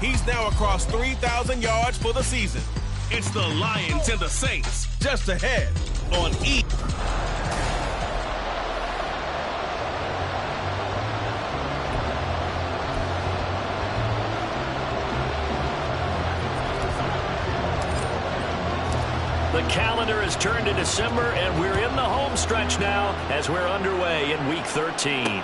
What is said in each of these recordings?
He's now across 3,000 yards for the season. It's the Lions and the Saints just ahead on E. The calendar has turned to December, and we're in the home stretch now as we're underway in Week 13.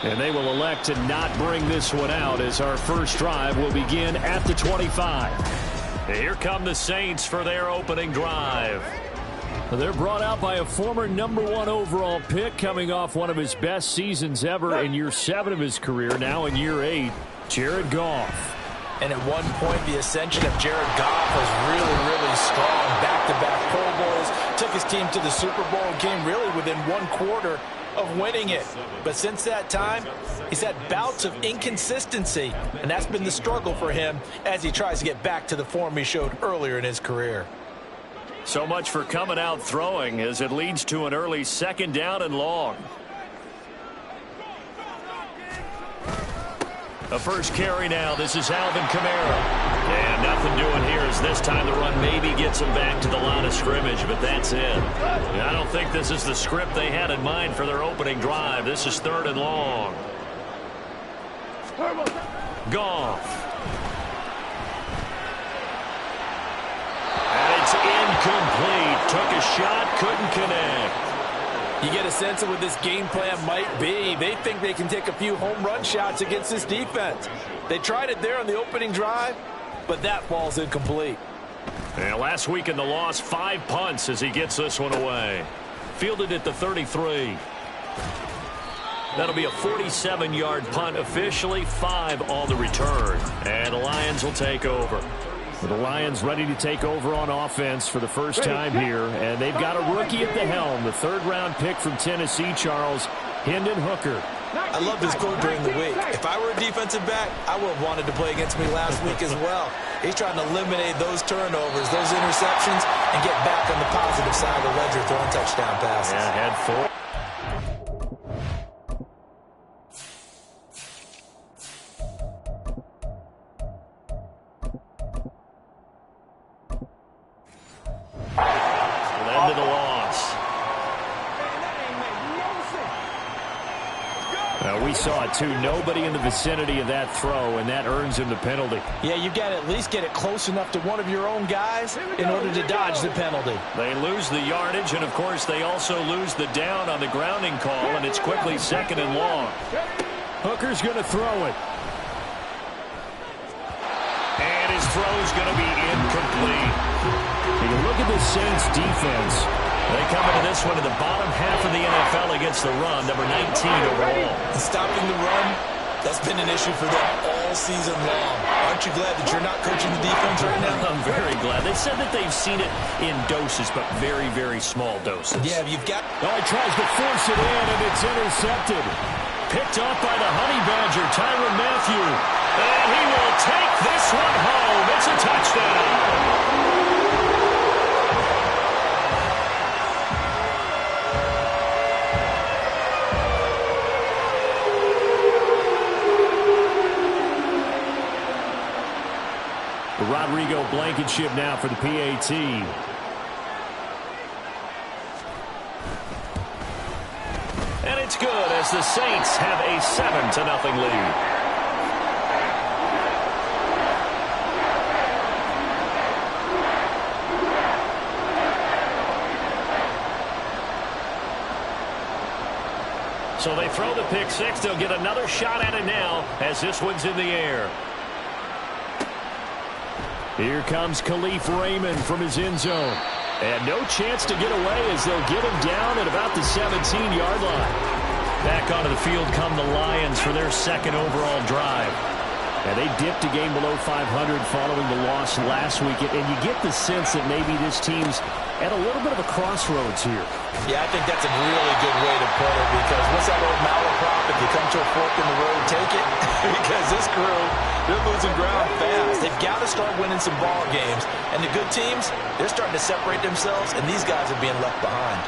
And they will elect to not bring this one out as our first drive will begin at the 25. Here come the Saints for their opening drive. They're brought out by a former #1 overall pick coming off one of his best seasons ever in year 7 of his career, now in year 8, Jared Goff. And at one point, the ascension of Jared Goff was really strong. Back-to-back Pro Bowls, took his team to the Super Bowl, came really within one quarter of winning it. But since that time, he's had bouts of inconsistency, and that's been the struggle for him as he tries to get back to the form he showed earlier in his career. So much for coming out throwing as it leads to an early 2nd down and long. The first carry now. This is Alvin Kamara. And nothing doing here as this time the run maybe gets him back to the line of scrimmage, but that's it. And I don't think this is the script they had in mind for their opening drive. This is 3rd and long. Goff. And it's incomplete. Took a shot, couldn't connect. You get a sense of what this game plan might be. They think they can take a few home run shots against this defense. They tried it there on the opening drive, but that ball's incomplete. And last week in the loss, 5 punts as he gets this one away. Fielded at the 33. That'll be a 47-yard punt officially, 5 on the return. And the Lions will take over. The Lions ready to take over on offense for the first time here, and they've got a rookie at the helm, the 3rd-round pick from Tennessee, Charles Hendon Hooker. I love this quote during the week. If I were a defensive back, I would have wanted to play against me last week as well. He's trying to eliminate those turnovers, those interceptions, and get back on the positive side of the ledger throwing touchdown passes. Yeah, had 4. To the loss. We saw it too. Nobody in the vicinity of that throw, and that earns him the penalty. Yeah, you've got to at least get it close enough to one of your own guys in order to dodge the penalty. They lose the yardage, and of course they also lose the down on the grounding call, and it's quickly 2nd and long. Hooker's going to throw it. And his throw's going to be incomplete. You can look at the Saints defense. They come into this one in the bottom half of the NFL against the run, number 19 overall. And stopping the run, that's been an issue for them all season long. Aren't you glad that you're not coaching the defense right now? I'm very glad. They said that they've seen it in doses, but very small doses. Yeah, you've got... Oh, he tries to force it in, and it's intercepted. Picked off by the Honey Badger, Tyrann Mathieu. And he will take this one home. It's a touchdown. Rodrigo Blankenship now for the PAT. And it's good as the Saints have a 7-0 lead. So they throw the pick six. They'll get another shot at it now as this one's in the air. Here comes Khalif Raymond from his end zone. And no chance to get away as they'll get him down at about the 17-yard line. Back onto the field come the Lions for their 2nd overall drive. And they dipped a game below 500 following the loss last week. And you get the sense that maybe this team's at a little bit of a crossroads here. Yeah, I think that's a really good way to put it, because what's that old malaprop? If you come to a fork in the road, take it. Because this crew, they're losing ground fast. They've got to start winning some ball games. And the good teams, they're starting to separate themselves, and these guys are being left behind.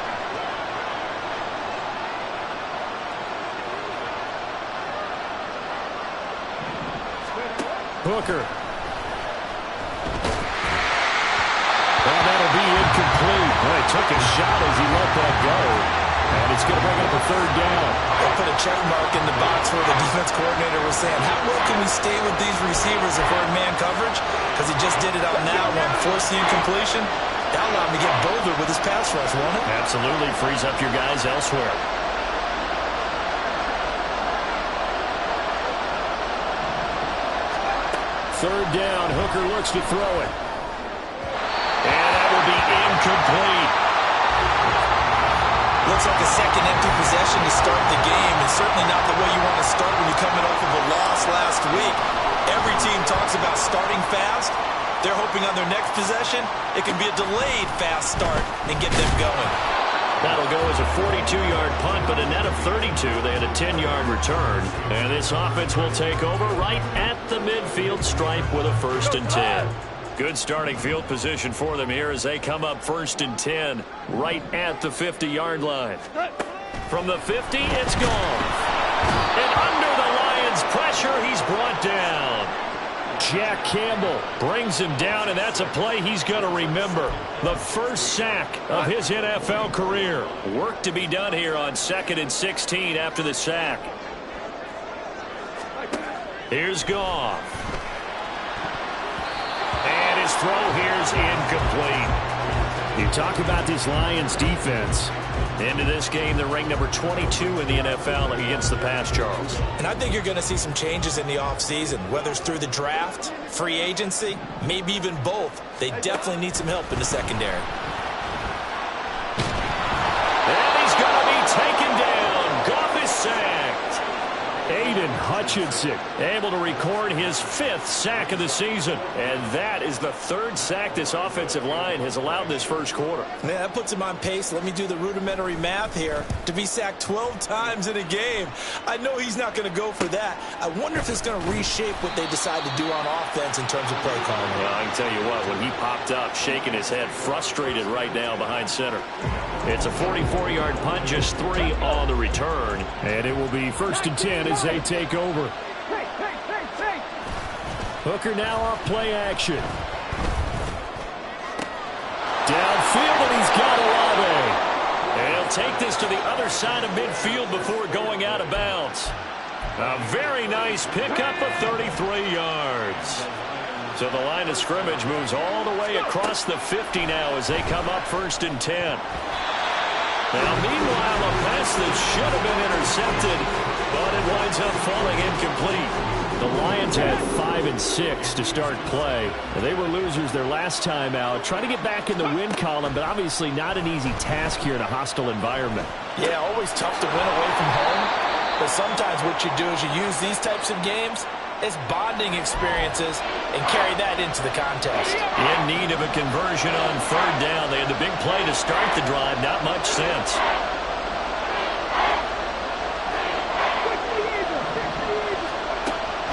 Hooker. Well, that'll be incomplete. Boy, took a shot as he let that go. And it's going to bring up a third down. They put a check mark in the box where the defense coordinator was saying, how well can we stay with these receivers if we're in man coverage? Because he just did it on that one, forced the incompletion. That allowed him to get bolder with his pass rush, won't it? Absolutely. Frees up your guys elsewhere. Third down. Hooker looks to throw it. And that will be incomplete. Looks like a second empty possession to start the game, and certainly not the way you want to start when you're coming off of a loss last week. Every team talks about starting fast. They're hoping on their next possession, it can be a delayed fast start and get them going. That'll go as a 42-yard punt, but a net of 32. They had a 10-yard return. And this offense will take over right at the midfield stripe with a 1st and 10. Good starting field position for them here as they come up 1st and 10 right at the 50-yard line. From the 50, it's gone. And under the Lions' pressure, he's brought down. Jack Campbell brings him down, and that's a play he's going to remember. The first sack of his NFL career. Work to be done here on 2nd and 16 after the sack. Here's Goff. And his throw here's incomplete. You talk about this Lions defense. Into this game, they're ranked number 22 in the NFL against the pass, Charles. And I think you're going to see some changes in the offseason, whether it's through the draft, free agency, maybe even both. They definitely need some help in the secondary. And he's going to be taken down. Goff is sacked. Aiden Hutchinson able to record his 5th sack of the season. And that is the 3rd sack this offensive line has allowed this first quarter. Man, that puts him on pace. Let me do the rudimentary math here. To be sacked 12 times in a game. I know he's not going to go for that. I wonder if it's going to reshape what they decide to do on offense in terms of play calling. Well, I can tell you what, when he popped up, shaking his head, frustrated right now behind center. It's a 44-yard punt, just 3 on the return. And it will be 1st and 10 as they take over. Hooker now off play action. Downfield, and he's got Olave. And he'll take this to the other side of midfield before going out of bounds. A very nice pickup of 33 yards. So the line of scrimmage moves all the way across the 50 now as they come up 1st and 10. Now, meanwhile, a pass that should have been intercepted, but it winds up falling incomplete. The Lions had 5 and 6 to start play. They were losers their last time out, trying to get back in the win column, but obviously not an easy task here in a hostile environment. Yeah, always tough to win away from home, but sometimes what you do is you use these types of games as bonding experiences and carry that into the contest. In need of a conversion on 3rd down. They had the big play to start the drive, not much sense.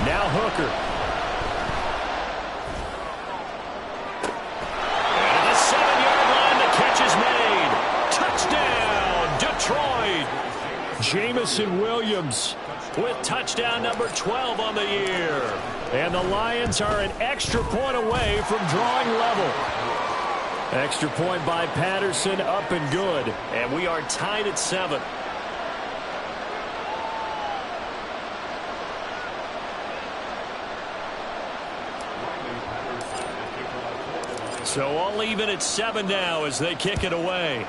Now Hooker. And at the 7-yard line, the catch is made. Touchdown, Detroit. Jamison Williams with touchdown number 12 on the year. And the Lions are an extra point away from drawing level. Extra point by Patterson, up and good. And we are tied at 7. So all even at 7 now as they kick it away.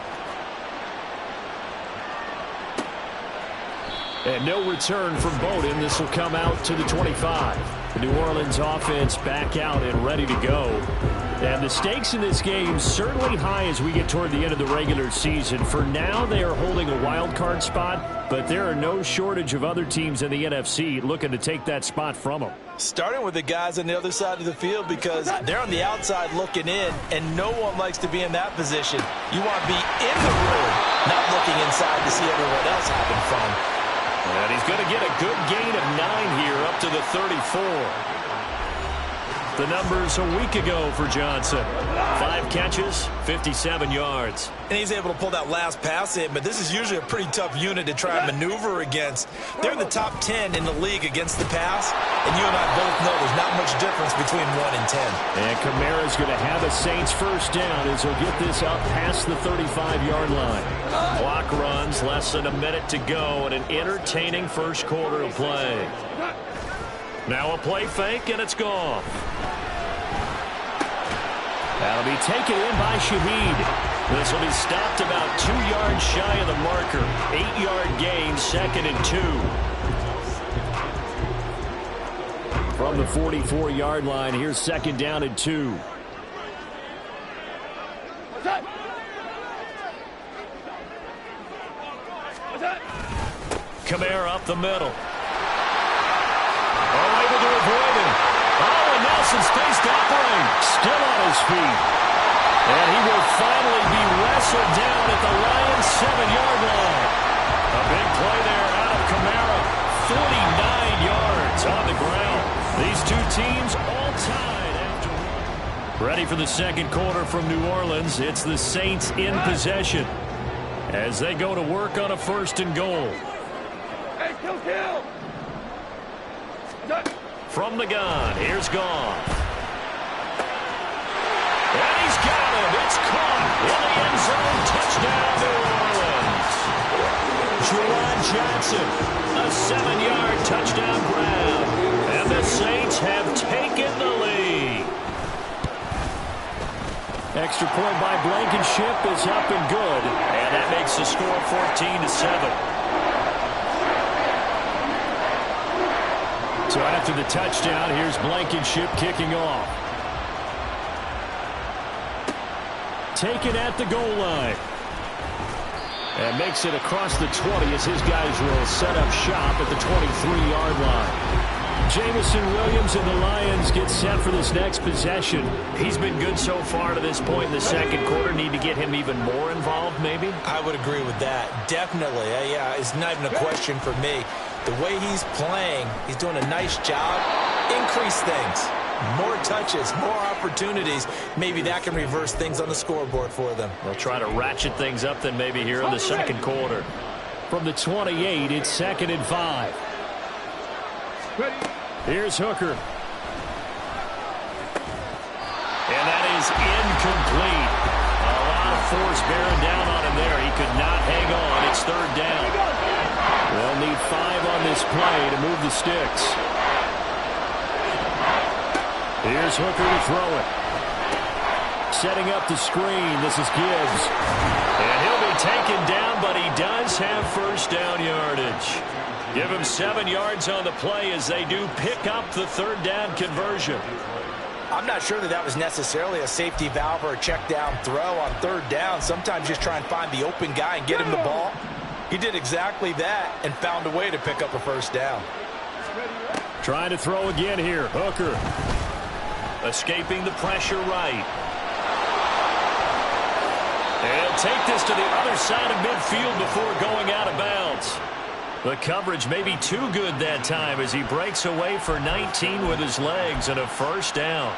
And no return from Bowden. This will come out to the 25. The New Orleans offense back out and ready to go. And the stakes in this game certainly high as we get toward the end of the regular season. For now, they are holding a wild card spot, but there are no shortage of other teams in the NFC looking to take that spot from them. Starting with the guys on the other side of the field because they're on the outside looking in, and no one likes to be in that position. You want to be in the room, not looking inside to see everyone else having fun. And he's going to get a good gain of 9 here up to the 34. the numbers a week ago for Johnson. 5 catches, 57 yards. And he's able to pull that last pass in, but this is usually a pretty tough unit to try and maneuver against. They're in the top 10 in the league against the pass, and you and I both know there's not much difference between 1 and 10. And Kamara's going to have a Saints first down as he'll get this up past the 35-yard line. Clock runs, less than a minute to go, and an entertaining first quarter of play. Now a play fake, and it's gone. That'll be taken in by Shaheed. This will be stopped about 2 yards shy of the marker. 8-yard gain, 2nd and 2. From the 44-yard line, here's 2nd down and 2. Kamara up the middle. Oh, able to avoid him. Oh, and Nelson's faced upright. Still on his feet. And he will finally be wrestled down at the Lions' 7-yard line. A big play there out of Kamara. 49 yards on the ground. These two teams all tied after. Ready for the second quarter from New Orleans. It's the Saints in possession as they go to work on a 1st and goal. From the gun, here's Goff. And he's got him. It's caught in the end zone. Touchdown, New Orleans. Juwan Johnson, a 7-yard touchdown grab. And the Saints have taken the lead. Extra point by Blankenship is up and good. And that makes the score 14-7. So after the touchdown, here's Blankenship kicking off. Taken at the goal line. And makes it across the 20 as his guys will set up shop at the 23-yard line. Jamison Williams and the Lions get set for this next possession. He's been good so far to this point in the second quarter. Need to get him even more involved, maybe? I would agree with that. Definitely. Yeah, it's not even a question for me. The way he's playing, he's doing a nice job. Increase things. More touches, more opportunities. Maybe that can reverse things on the scoreboard for them. They'll try to ratchet things up then maybe here in the second quarter. From the 28, it's 2nd and 5. Here's Hooker. And that is incomplete. A lot of force bearing down on him there. He could not hang on. It's 3rd down. They'll need 5 on this play to move the sticks. Here's Hooker to throw it. Setting up the screen. This is Gibbs. And he'll be taken down, but he does have first down yardage. Give him 7 yards on the play as they do pick up the 3rd down conversion. I'm not sure that was necessarily a safety valve or a check down throw on 3rd down. Sometimes just try and find the open guy and get him the ball. He did exactly that and found a way to pick up a first down. Trying to throw again here. Hooker. Escaping the pressure right. And he'll take this to the other side of midfield before going out of bounds. The coverage may be too good that time as he breaks away for 19 with his legs and a first down.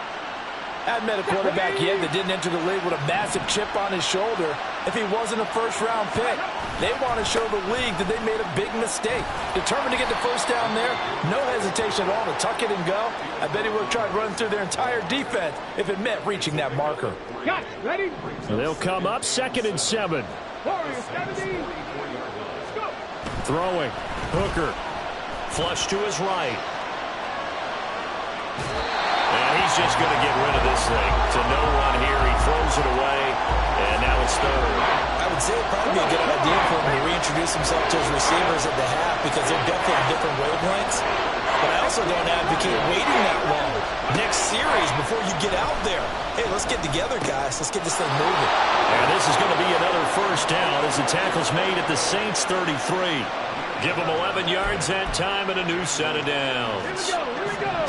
Hadn't met a quarterback yet that didn't enter the league with a massive chip on his shoulder if he wasn't a first-round pick. They want to show the league that they made a big mistake. Determined to get the first down there, no hesitation at all to tuck it and go. I bet he would have tried running through their entire defense if it meant reaching that marker. Ready? They'll come up 2nd and 7. Throwing. Hooker. Flush to his right. And he's just going to get rid of this thing. To no one here. He throws it away. And now it's 3rd. I would say it'd probably be a good idea for him to reintroduce himself to his receivers at the half because they're definitely on different wavelengths. But I also don't advocate waiting that long. Next series before you get out there. Hey, let's get together, guys. Let's get this thing moving. And this is going to be another first down as the tackle's made at the Saints 33. Give them 11 yards that time and a new set of downs.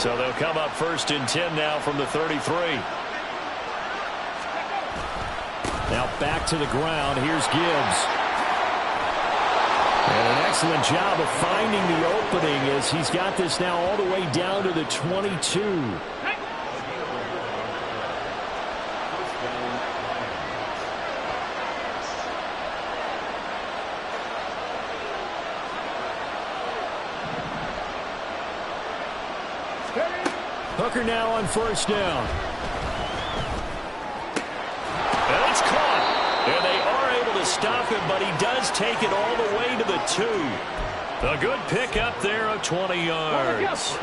So they'll come up 1st and 10 now from the 33. Now back to the ground. Here's Gibbs. And an excellent job of finding the opening as he's got this now all the way down to the 22. Hooker now on first down. And it's caught. And they are able to stop him, but he does take it all the way to the 2. A good pick up there of 20 yards.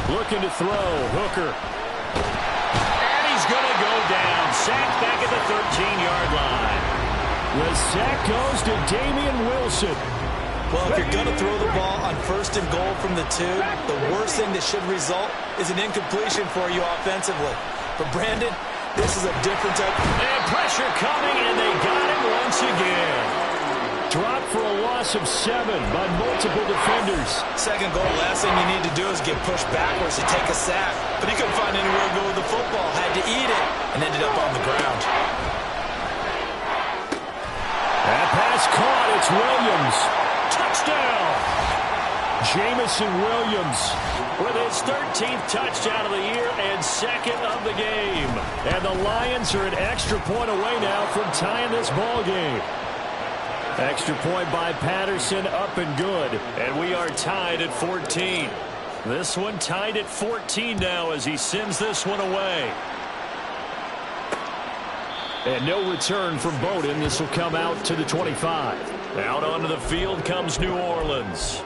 Looking to throw. Hooker. And he's going to go down. Sacked back at the 13-yard line. The sack goes to Damian Wilson. Well, if you're going to throw the ball on first and goal from the 2, the worst thing that should result is an incompletion for you offensively. But Brandon, this is a different type. And pressure coming, and they got him once again. Dropped for a loss of 7 by multiple defenders. Second goal, last thing you need to do is get pushed backwards to take a sack. But he couldn't find anywhere to go with the football, had to eat it, and ended up on the ground. That pass caught. It's Williams. Touchdown. Jamison Williams with his 13th touchdown of the year and second of the game. And the Lions are an extra point away now from tying this ball game. Extra point by Patterson, up and good. And we are tied at 14. This one tied at 14 now as he sends this one away. And no return from Bowden. This will come out to the 25. Out onto the field comes New Orleans.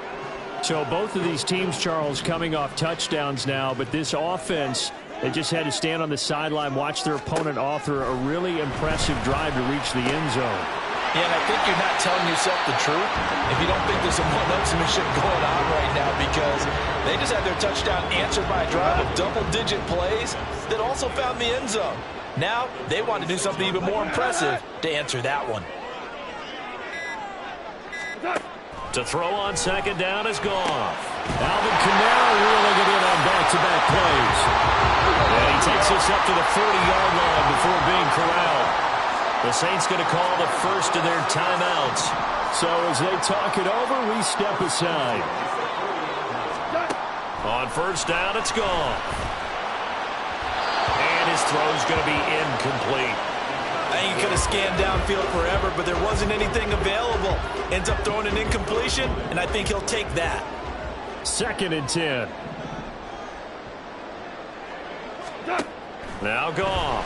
So both of these teams, Charles, coming off touchdowns now, but this offense, they just had to stand on the sideline, watch their opponent author a really impressive drive to reach the end zone. Yeah, and I think you're not telling yourself the truth if you don't think there's some one-upsmanship going on right now, because they just had their touchdown answered by a drive of double-digit plays that also found the end zone. Now, they want to do something even more impressive to answer that one. To throw on second down is Goff. Alvin Kamara reeling it in on back-to-back plays. And he takes us up to the 40-yard line before being corralled. The Saints going to call the first of their timeouts. So as they talk it over, we step aside. On first down, it's Goff. His throw's going to be incomplete. I think he could have scanned downfield forever, but there wasn't anything available. Ends up throwing an incompletion, and I think he'll take that. 2nd and 10. Now Goff.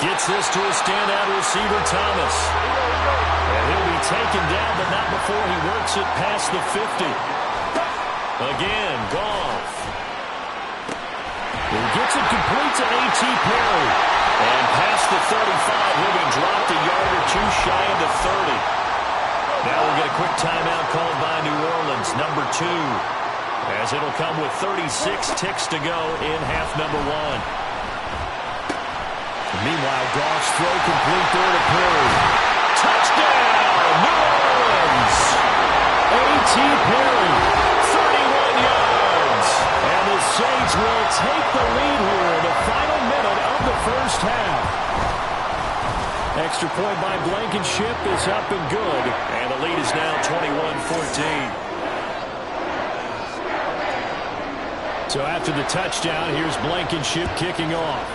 Gets this to a standout receiver, Thomas. And he'll be taken down, but not before he works it past the 50. Again, Goff. He gets it complete to A.T. Perry. And past the 35, he'll be dropped a yard or two shy of the 30. Now we'll get a quick timeout called by New Orleans, number 2. As it'll come with 36 ticks to go in half number 1. Meanwhile, Goff's throw complete there to Perry. Touchdown, New Orleans! A.T. Perry, 31 yards. And the Saints will take the lead here in the final minute of the first half. Extra point by Blankenship is up and good. And the lead is now 21-14. So after the touchdown, here's Blankenship kicking off.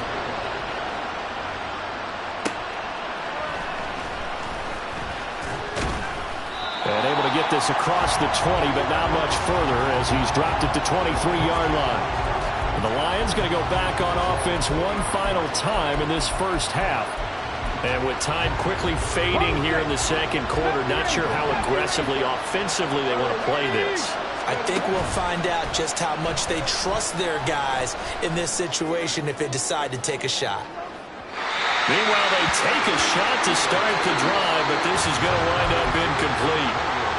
And able to get this across the 20, but not much further as he's dropped it to 23-yard line. And the Lions going to go back on offense one final time in this first half. And with time quickly fading here in the second quarter, not sure how aggressively, offensively they want to play this. I think we'll find out just how much they trust their guys in this situation if they decide to take a shot. Meanwhile, they take a shot to start the drive, but this is going to wind up incomplete.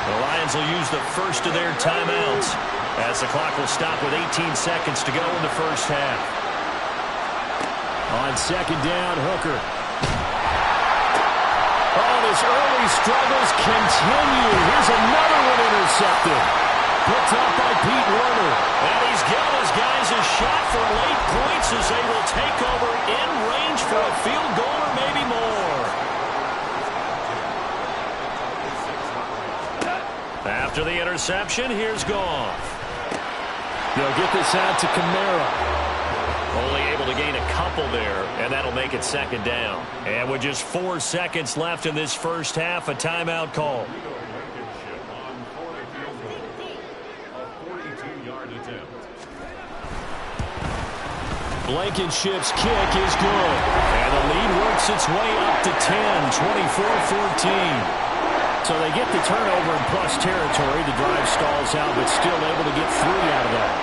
The Lions will use the first of their timeouts as the clock will stop with 18 seconds to go in the first half. On second down, Hooker. Oh, his early struggles continue. Here's another one intercepted. Picked up by Pete Werner. And he's given his guys a shot for late points as they will take over in range for a field goal or maybe more. After the interception, here's Goff. They'll get this out to Kamara. Only able to gain a couple there, and that'll make it second down. And with just 4 seconds left in this first half, a timeout call. Blankenship's kick is good. And the lead works its way up to 10, 24-14. So they get the turnover in plus territory. The drive stalls out, but still able to get 3 out of that.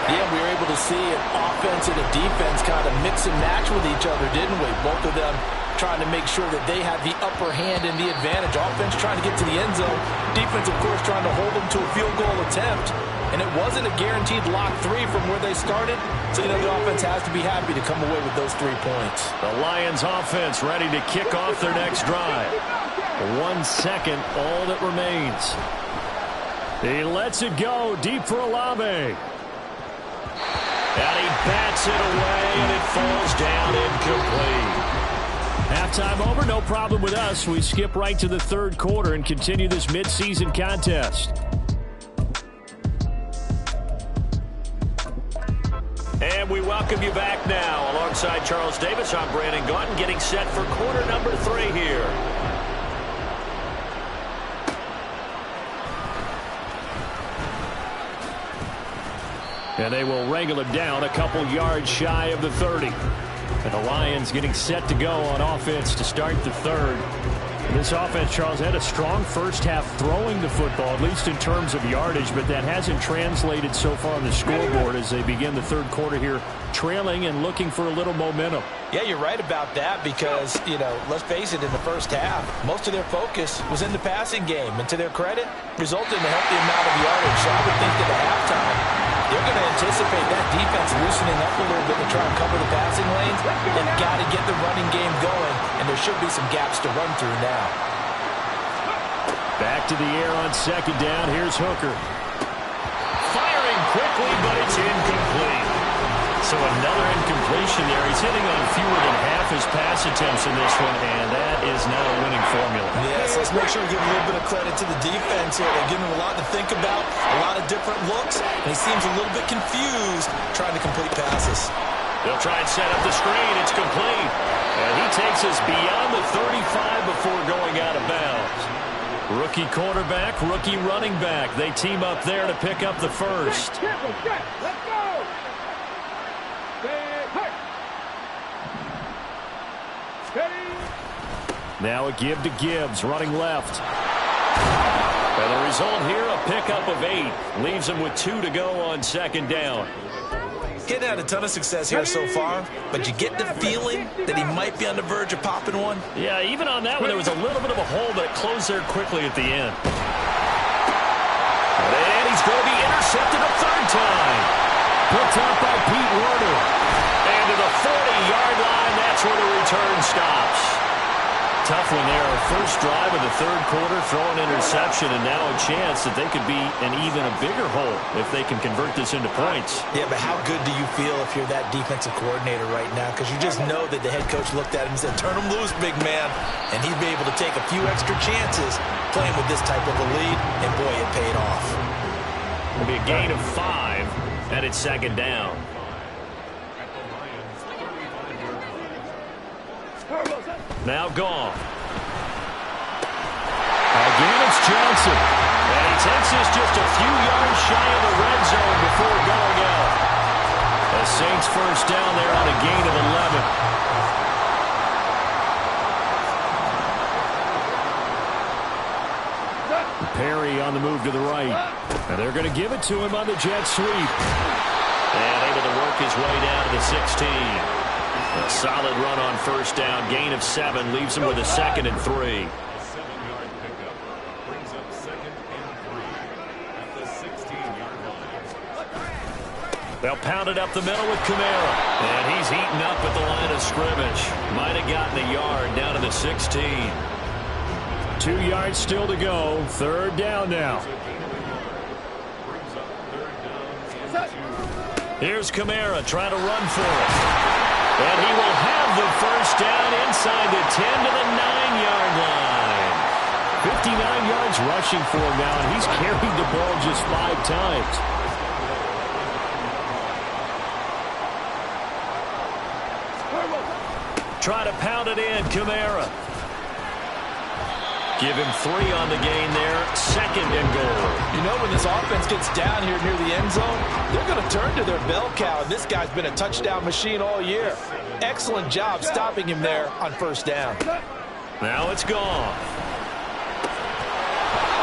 Yeah, we were able to see an offense and a defense kind of mix and match with each other, didn't we? Both of them trying to make sure that they had the upper hand and the advantage. Offense trying to get to the end zone. Defense, of course, trying to hold them to a field goal attempt. And it wasn't a guaranteed lock 3 from where they started. So, the offense has to be happy to come away with those 3 points. The Lions offense ready to kick off their next drive. 1 second, all that remains. He lets it go deep for Olave. And he bats it away, and it falls down incomplete. Halftime over, no problem with us. We skip right to the third quarter and continue this midseason contest. And we welcome you back now. Alongside Charles Davis, I'm Brandon Gaudin, getting set for quarter number 3 here. And they will wrangle him down a couple yards shy of the 30. And the Lions getting set to go on offense to start the third. And this offense, Charles, had a strong first half throwing the football, at least in terms of yardage, but that hasn't translated so far on the scoreboard as they begin the third quarter here, trailing and looking for a little momentum. Yeah, you're right about that because, let's face it, in the first half, most of their focus was in the passing game. And to their credit, resulted in a healthy amount of yardage. So I would think that at halftime, they're going to anticipate that defense loosening up a little bit to try and cover the passing lanes. They've got to get the running game going, and there should be some gaps to run through now. Back to the air on second down. Here's Hooker. Firing quickly, but it's incomplete. So another incompletion there. He's hitting on fewer than half his pass attempts in this one, and that is not a winning formula. Yes, let's make sure we give a little bit of credit to the defense here. They're giving him a lot to think about, a lot of different looks, and he seems a little bit confused trying to complete passes. They'll try and set up the screen. It's complete. And he takes us beyond the 35 before going out of bounds. Rookie quarterback, rookie running back. They team up there to pick up the first. Let's go! Now a give to Gibbs, running left. And the result here, a pickup of 8. Leaves him with 2 to go on second down. Getting had a ton of success here so far, but you get the feeling that he might be on the verge of popping one. Yeah, even on that one, there was a little bit of a hole, but it closed there quickly at the end. And he's going to be intercepted a third time. Picked up by Pete Werner. And to the 40-yard line, that's where the return stops. Tough one there. First drive of the third quarter, throwing interception, and now a chance that they could be in even a bigger hole if they can convert this into points. Yeah, but how good do you feel if you're that defensive coordinator right now? Because you just know that the head coach looked at him and said, turn him loose, big man. And he'd be able to take a few extra chances playing with this type of a lead, and boy, it paid off. It'll be a gain of 5, and it's second down. Now Goff. Again, it's Johnson. And he takes this just a few yards shy of the red zone before going out. The Saints first down there on a gain of 11. Perry on the move to the right. And they're going to give it to him on the jet sweep. And able to work his way down to the 16. A solid run on first down. Gain of 7 leaves him with a 2nd and 3. A 7-yard pickup brings up 2nd and 3 at the 16-yard line. They'll pound it up the middle with Kamara. And he's eaten up at the line of scrimmage. Might have gotten a yard down to the 16. 2 yards still to go. Third down now. Here's Kamara trying to run for it. And he will have the first down inside the 10 to the 9-yard line. 59 yards rushing for him now, and he's carried the ball just 5 times. Try to pound it in, Kamara. Give him 3 on the gain there. 2nd and goal. You know, when this offense gets down here near the end zone, they're going to turn to their bell cow, and this guy's been a touchdown machine all year. Excellent job stopping him there on 1st down. Now it's gone.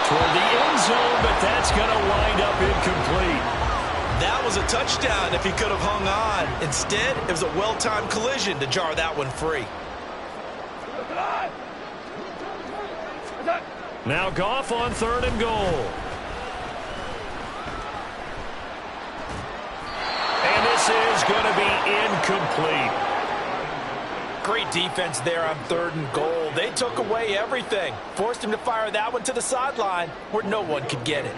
Toward the end zone, but that's going to wind up incomplete. That was a touchdown if he could have hung on. Instead, it was a well-timed collision to jar that one free. Now Goff on 3rd and goal. And this is going to be incomplete. Great defense there on 3rd and goal. They took away everything. Forced him to fire that one to the sideline where no one could get it.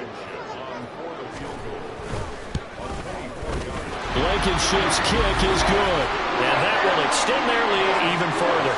Blankenship's kick is good. And that will extend their lead even further.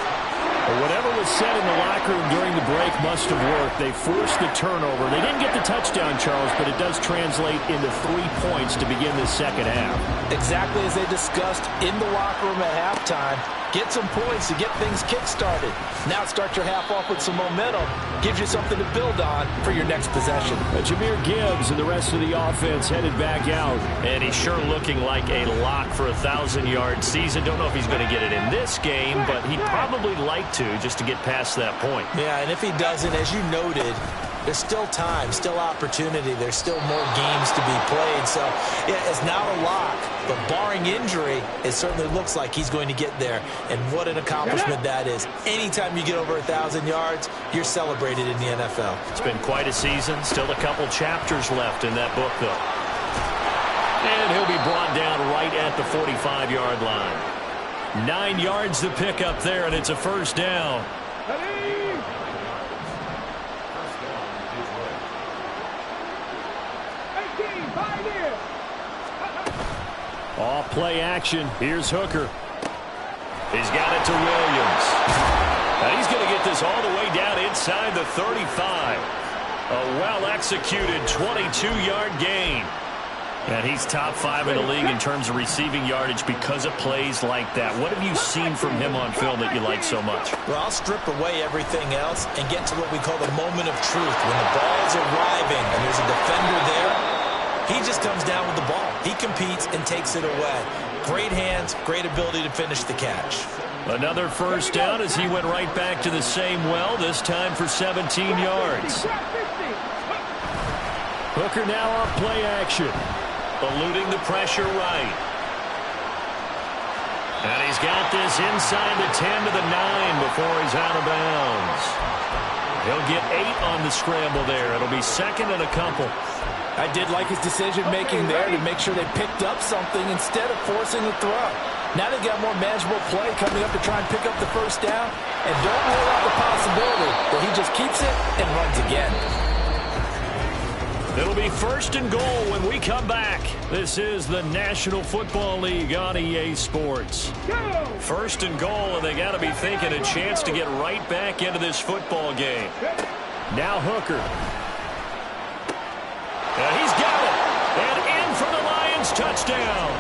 But whatever was said in the locker room during the break must have worked. They forced the turnover. They didn't get the touchdown, Charles, but it does translate into 3 points to begin the 2nd half. Exactly as they discussed in the locker room at halftime. Get some points to get things kick-started. Now start your half off with some momentum. Gives you something to build on for your next possession. Jahmyr Gibbs and the rest of the offense headed back out. And he's sure looking like a lock for a 1,000-yard season. Don't know if he's going to get it in this game, but he'd probably like to just to get past that point. Yeah, and if he doesn't, as you noted, there's still time, still opportunity. There's still more games to be played. So, yeah, it's not a lock, but barring injury, it certainly looks like he's going to get there. And what an accomplishment that is. Anytime you get over 1,000 yards, you're celebrated in the NFL. It's been quite a season. Still a couple chapters left in that book, though. And he'll be brought down right at the 45-yard line. 9 yards to pick up there, and it's a 1st down. Off play action. Here's Hooker. He's got it to Williams. Now he's going to get this all the way down inside the 35. A well-executed 22-yard gain. And he's top 5 in the league in terms of receiving yardage because of plays like that. What have you seen from him on film that you like so much? Well, I'll strip away everything else and get to what we call the moment of truth. When the ball's arriving and there's a defender there, he just comes down with the ball. He competes and takes it away. Great hands, great ability to finish the catch. Another 1st down as he went right back to the same well, this time for 17 yards. Hooker now off play action. Eluding the pressure right. And he's got this inside the 10 to the 9 before he's out of bounds. He'll get 8 on the scramble there. It'll be 2nd and a couple. I did like his decision-making there to make sure they picked up something instead of forcing the throw. Now they got more manageable play coming up to try and pick up the 1st down. And don't rule out the possibility that he just keeps it and runs again. It'll be 1st and goal when we come back. This is the National Football League on EA Sports. 1st and goal, and they got to be thinking a chance to get right back into this football game. Now Hooker. And he's got it. And in for the Lions touchdown.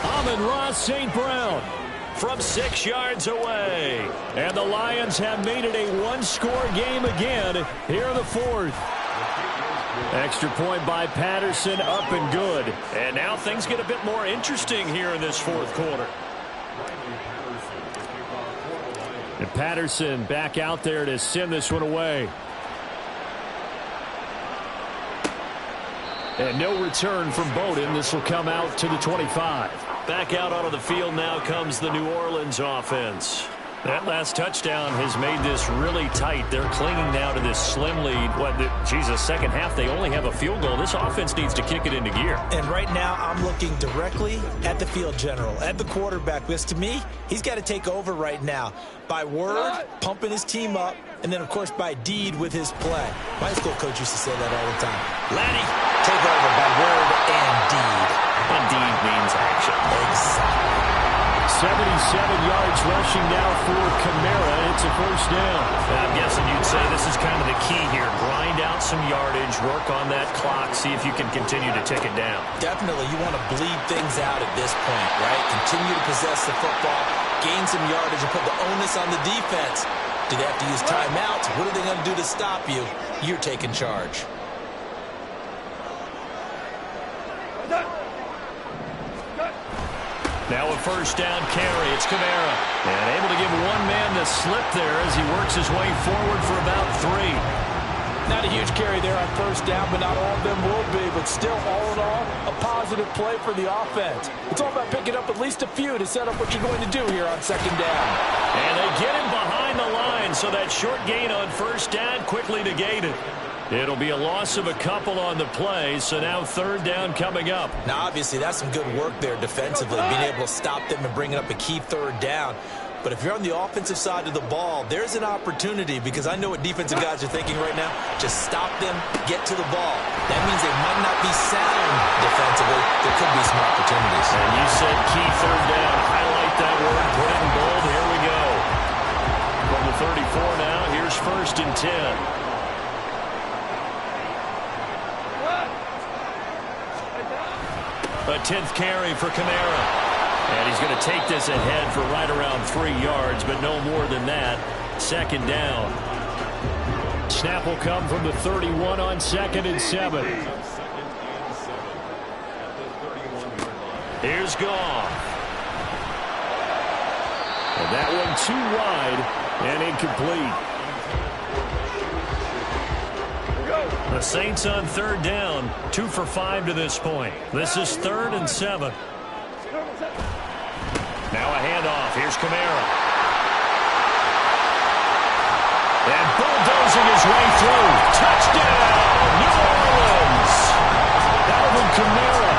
Amon-Ra St. Brown from 6 yards away. And the Lions have made it a 1-score game again here in the 4th. Extra point by Patterson, up and good. And now things get a bit more interesting here in this 4th quarter. And Patterson back out there to send this one away. And no return from Bowden. This will come out to the 25. Back out onto the field now comes the New Orleans offense. That last touchdown has made this really tight. They're clinging now to this slim lead. Second half, they only have a field goal. This offense needs to kick it into gear. And right now, I'm looking directly at the field general, at the quarterback, because to me, he's got to take over right now. By word, pumping his team up, and then, of course, by deed with his play. My school coach used to say that all the time. Laddie, take over by word and deed. And deed means action. Exactly. 77 yards rushing now for Kamara. It's a first down. I'm guessing you'd say this is kind of the key here. Grind out some yardage, work on that clock, see if you can continue to tick it down. Definitely, you want to bleed things out at this point, right? Continue to possess the football, gain some yardage, and put the onus on the defense. Do they have to use timeouts? What are they going to do to stop you? You're taking charge. Now a first down carry. It's Kamara. And able to give one man the slip there as he works his way forward for about 3. Not a huge carry there on first down, but not all of them will be. But still, all in all, a positive play for the offense. It's all about picking up at least a few to set up what you're going to do here on second down. And they get him behind the line, so that short gain on first down quickly negated. It'll be a loss of a couple on the play, so now third down coming up. Now, obviously, that's some good work there defensively, being able to stop them and bringing up a key third down. But if you're on the offensive side of the ball, there's an opportunity, because I know what defensive guys are thinking right now. Just stop them, get to the ball. That means they might not be sound defensively. There could be some opportunities. And you said key third down. Highlight that word, put it in bold. Here we go. From the 34 now, here's first and 10. A 10th carry for Kamara. And he's going to take this ahead for right around 3 yards, but no more than that. Second down. Snap will come from the 31 on 2nd and 7. Here's Goff. And that one too wide and incomplete. The Saints on third down, 2 for 5 to this point. This is 3rd and 7. Now a handoff. Here's Kamara. And bulldozing his way through. Touchdown, New Orleans. Alvin Kamara,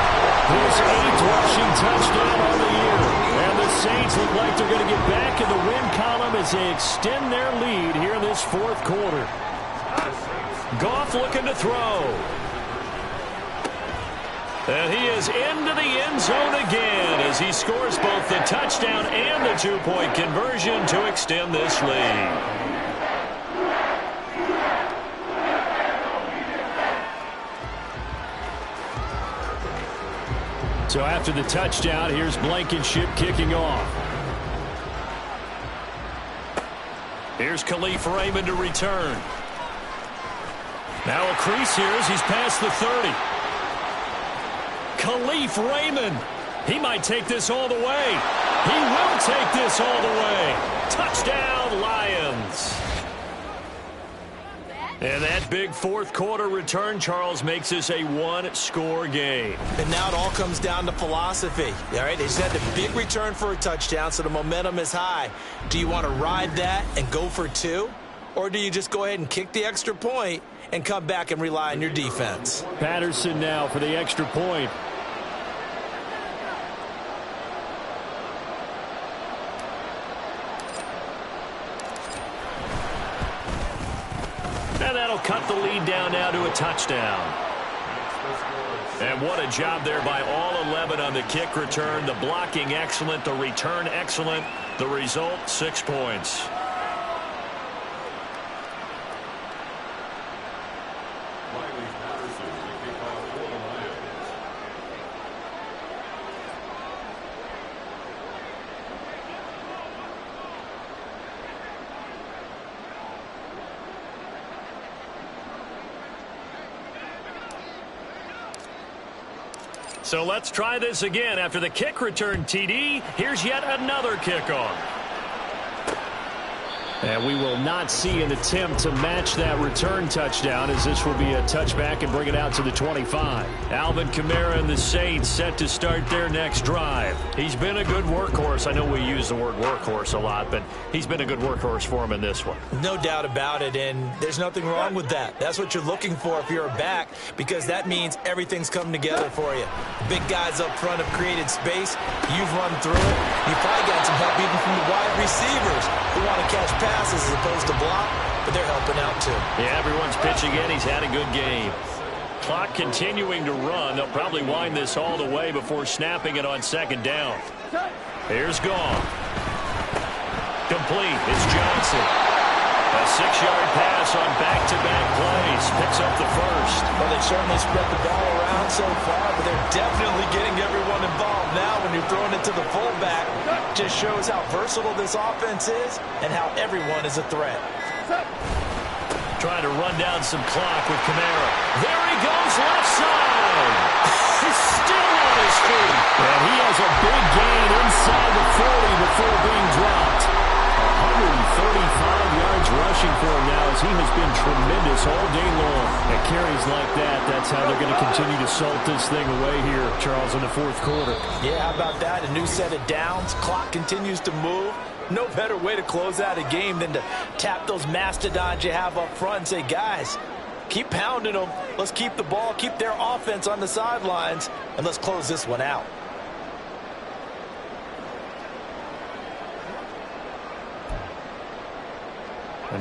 his 8th rushing touchdown on the year. And the Saints look like they're going to get back in the win column as they extend their lead here in this 4th quarter. Goff looking to throw. And he is into the end zone again as he scores both the touchdown and the 2-point conversion to extend this lead. So after the touchdown, here's Blankenship kicking off. Here's Khalif Raymond to return. Now a crease here as he's past the 30. Khalif Raymond. He might take this all the way. He will take this all the way. Touchdown, Lions. And that big 4th quarter return, Charles, makes this a 1-score game. And now it all comes down to philosophy. All right, they just had the big return for a touchdown, so the momentum is high. Do you want to ride that and go for 2? Or do you just go ahead and kick the extra point and come back and rely on your defense? Patterson now for the extra point. And that'll cut the lead down now to a touchdown. And what a job there by all 11 on the kick return. The blocking excellent, the return excellent. The result, 6 points. So let's try this again. After the kick return TD, here's yet another kickoff. And we will not see an attempt to match that return touchdown, as this will be a touchback and bring it out to the 25. Alvin Kamara and the Saints set to start their next drive. He's been a good workhorse. I know we use the word workhorse a lot, but he's been a good workhorse for him in this one. No doubt about it, and there's nothing wrong with that. That's what you're looking for if you're a back, because that means everything's come together for you. Big guys up front have created space. You've run through it. You've probably got some help even from the wide receivers who want to catch passes as opposed to block, but they're helping out too. Yeah, everyone's pitching in. He's had a good game. Clock continuing to run. They'll probably wind this all the way before snapping it on second down. Here's Gone. Complete. It's Johnson. A 6-yard pass on back-to-back plays. Picks up the first. Well, they certainly spread the ball around so far, but they're definitely getting everyone involved now when you're throwing it to the fullback. Just shows how versatile this offense is and how everyone is a threat. Trying to run down some clock with Kamara. There he goes, left side. He's still on his feet. And he has a big gain inside the 40 before being dropped. 135 yards rushing for him now as he has been tremendous all day long. At carries like that, that's how they're going to continue to salt this thing away here, Charles, in the fourth quarter. Yeah, how about that? A new set of downs. Clock continues to move. No better way to close out a game than to tap those mastodons you have up front and say, guys, keep pounding them. Let's keep the ball, keep their offense on the sidelines, and let's close this one out.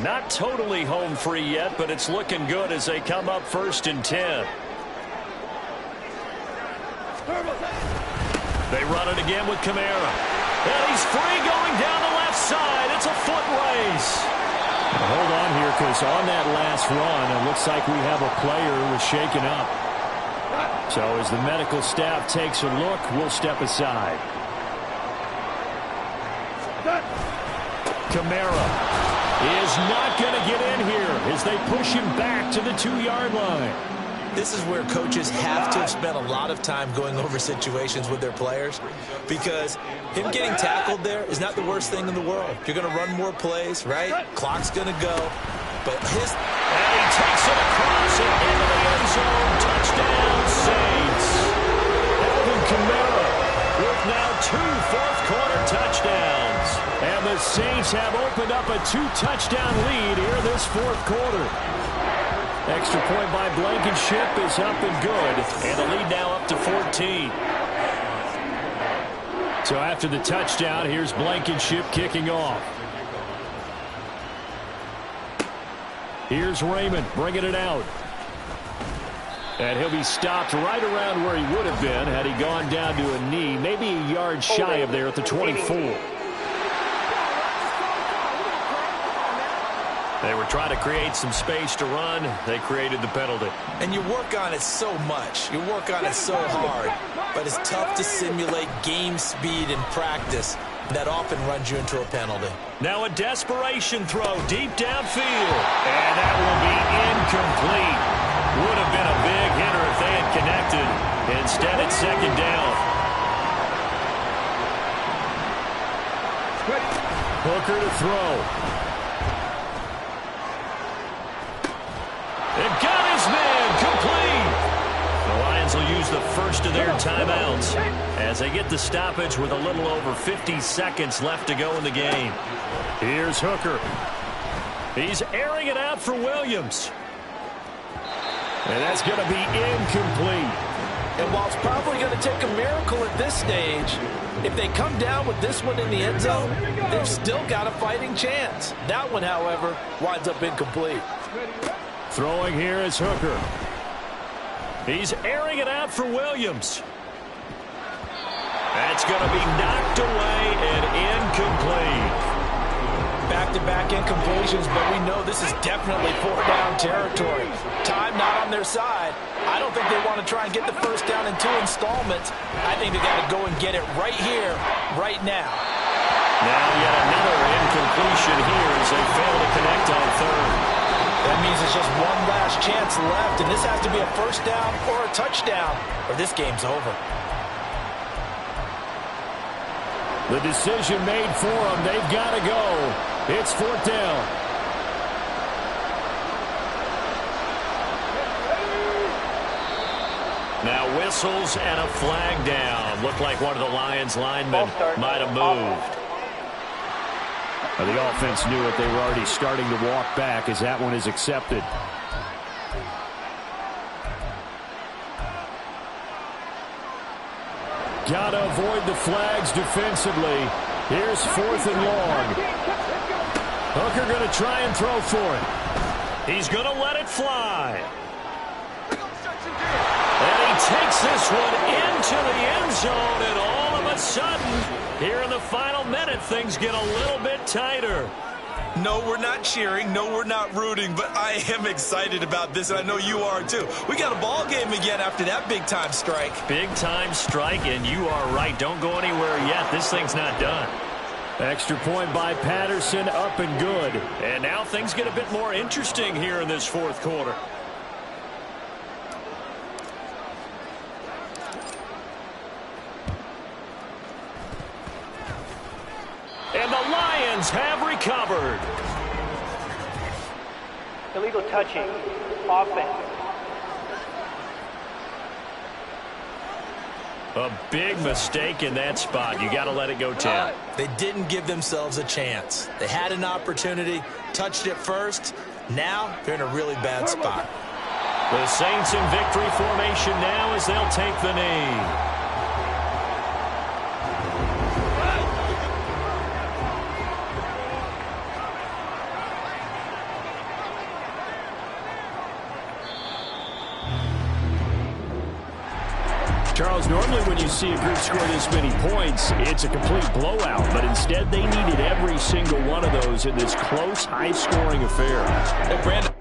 Not totally home free yet, but it's looking good as they come up 1st and 10. They run it again with Kamara. And he's free going down the left side. It's a foot race. Now hold on here, because on that last run, it looks like we have a player who was shaken up. So as the medical staff takes a look, we'll step aside. Kamara is not going to get in here as they push him back to the 2-yard line. This is where coaches have to have spent a lot of time going over situations with their players, because him getting tackled there is not the worst thing in the world. You're going to run more plays, right? Clock's going to go. But and he takes it across and into the end zone. Touchdown, Saints. Alvin Kamara with now 2 fourth-quarter touchdowns. And the Saints have opened up a 2-touchdown lead here this fourth quarter. Extra point by Blankenship is up and good. And the lead now up to 14. So after the touchdown, here's Blankenship kicking off. Here's Raymond bringing it out. And he'll be stopped right around where he would have been had he gone down to a knee, maybe a yard shy of there at the 24. They were trying to create some space to run. They created the penalty. And you work on it so much. You work on it so hard. But it's tough to simulate game speed in practice. That often runs you into a penalty. Now a desperation throw deep downfield. And that will be incomplete. Would have been a big hitter if they had connected. Instead, it's second down. Hooker to throw. It got his man complete. The Lions will use the first of their timeouts as they get the stoppage with a little over 50 seconds left to go in the game. Here's Hooker. He's airing it out for Williams. And that's going to be incomplete. And while it's probably going to take a miracle at this stage, if they come down with this one in the end zone, they've still got a fighting chance. That one, however, winds up incomplete. Throwing here is Hooker. He's airing it out for Williams. That's going to be knocked away and incomplete. Back-to-back incompletions, but we know this is definitely fourth-down territory. Time not on their side. I don't think they want to try and get the first down in 2 installments. I think they got to go and get it right here, right now. Now yet another incompletion here as they fail to connect on third. That means it's just one last chance left, and this has to be a first down or a touchdown, or this game's over. The decision made for them. They've got to go. It's fourth down. Now whistles and a flag down. Looked like one of the Lions linemen might have moved. Well, the offense knew it. They were already starting to walk back as that one is accepted. Got to avoid the flags defensively. Here's 4th and long. Hooker going to try and throw for it. He's going to let it fly. And he takes this one into the end zone, and all of a a sudden, here in the final minute, things get a little bit tighter. No, we're not cheering. No, we're not rooting, but I am excited about this, and I know you are too. We got a ball game again after that big-time strike. Big-time strike, and you are right. Don't go anywhere yet. This thing's not done. Extra point by Patterson, up and good. And now things get a bit more interesting here in this fourth quarter. And the Lions have recovered. Illegal touching. Offense. A big mistake in that spot. You got to let it go 10. They didn't give themselves a chance. They had an opportunity, touched it first. Now they're in a really bad spot. The Saints in victory formation now as they'll take the knee. Charles, normally when you see a group score this many points, it's a complete blowout. But instead, they needed every single one of those in this close, high-scoring affair. Hey, Brandon,